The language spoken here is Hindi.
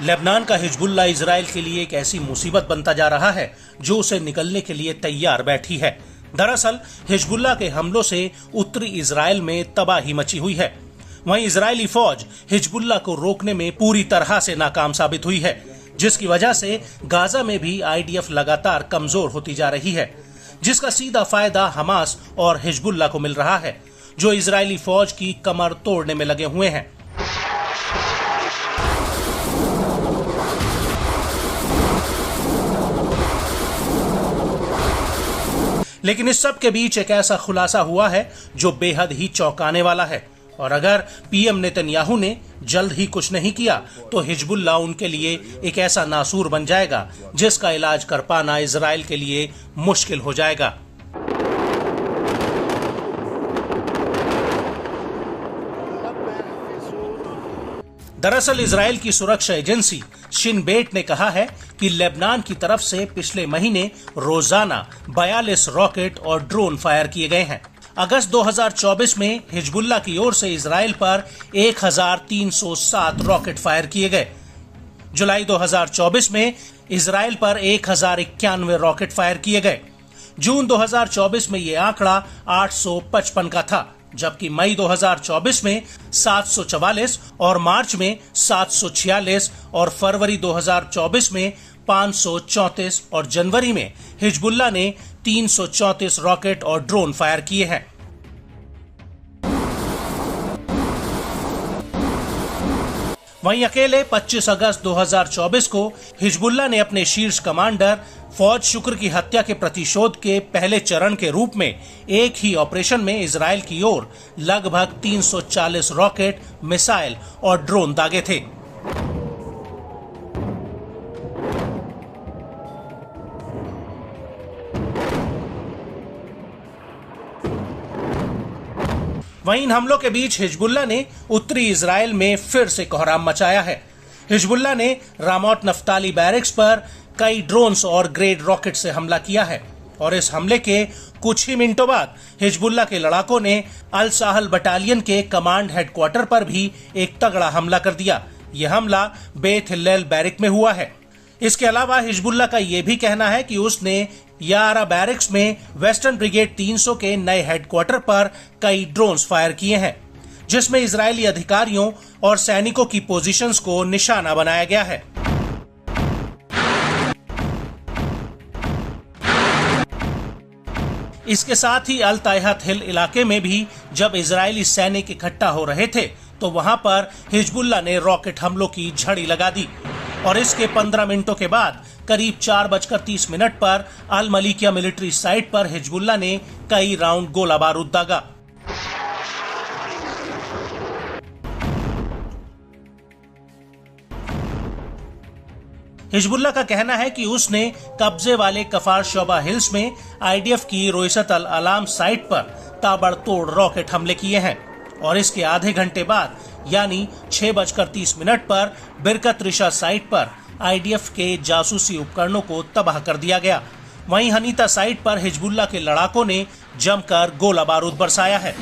लेबनान का हिजबुल्लाह इजराइल के लिए एक ऐसी मुसीबत बनता जा रहा है जो उसे निकलने के लिए तैयार बैठी है। दरअसल हिजबुल्लाह के हमलों से उत्तरी इजराइल में तबाही मची हुई है। वहीं इजरायली फौज हिजबुल्लाह को रोकने में पूरी तरह से नाकाम साबित हुई है, जिसकी वजह से गाजा में भी आईडीएफ लगातार कमजोर होती जा रही है, जिसका सीधा फायदा हमास और हिजबुल्लाह को मिल रहा है, जो इजरायली फौज की कमर तोड़ने में लगे हुए हैं। लेकिन इस सब के बीच एक ऐसा खुलासा हुआ है जो बेहद ही चौंकाने वाला है, और अगर पीएम नेतन्याहू ने जल्द ही कुछ नहीं किया तो हिजबुल्लाह उनके लिए एक ऐसा नासूर बन जाएगा जिसका इलाज कर पाना इजराइल के लिए मुश्किल हो जाएगा। दरअसल इजराइल की सुरक्षा एजेंसी शिन बेट ने कहा है कि लेबनान की तरफ से पिछले महीने रोजाना 42 रॉकेट और ड्रोन फायर किए गए हैं। अगस्त 2024 में हिजबुल्लाह की ओर से इजराइल पर 1307 रॉकेट फायर किए गए। जुलाई 2024 में इजराइल पर 1091 रॉकेट फायर किए गए। जून 2024 में ये आंकड़ा 855 का था, जबकि मई 2024 में 744 और मार्च में 746 और फरवरी 2024 में 534 और जनवरी में हिजबुल्लाह ने 334 रॉकेट और ड्रोन फायर किए हैं। वहीं अकेले 25 अगस्त 2024 को हिजबुल्लाह ने अपने शीर्ष कमांडर फौज शुक्र की हत्या के प्रतिशोध के पहले चरण के रूप में एक ही ऑपरेशन में इजराइल की ओर लगभग 340 रॉकेट, मिसाइल और ड्रोन दागे थे। वहीं इन हमलों के बीच हिजबुल्लाह ने उत्तरी इजराइल में फिर से कोहराम मचाया है। हिजबुल्लाह ने रामोत नफ्ताली बैरक्स पर कई ड्रोन्स और ग्रेड रॉकेट से हमला किया है, और इस हमले के कुछ ही मिनटों बाद हिजबुल्लाह के लड़ाकों ने अल साहल बटालियन के कमांड हेडक्वार्टर पर भी एक तगड़ा हमला कर दिया। यह हमला बेत हिल्लेल बैरक में हुआ है। इसके अलावा हिजबुल्लाह का यह भी कहना है कि उसने यारा बैरक्स में वेस्टर्न ब्रिगेड 300 के नए हेडक्वार्टर पर कई ड्रोन्स फायर किए हैं, जिसमें इजरायली अधिकारियों और सैनिकों की पोजीशंस को निशाना बनाया गया है। इसके साथ ही अल तायहत हिल इलाके में भी जब इजरायली सैनिक इकट्ठा हो रहे थे तो वहां पर हिजबुल्लाह ने रॉकेट हमलों की झड़ी लगा दी, और इसके 15 मिनटों के बाद करीब 4:30 पर अल मलिकिया मिलिट्री साइट पर हिजबुल्लाह ने कई राउंड गोला बारूद दागा। हिजबुल्लाह का कहना है कि उसने कब्जे वाले कफार शोबा हिल्स में आईडीएफ की रोइसत अल अलाम साइट पर ताबड़तोड़ रॉकेट हमले किए हैं, और इसके आधे घंटे बाद यानी 6:30 पर बिरकत रिशा साइट पर आईडीएफ के जासूसी उपकरणों को तबाह कर दिया गया। वहीं हनीता साइट पर हिजबुल्लाह के लड़ाकों ने जमकर गोला बारूद बरसाया है।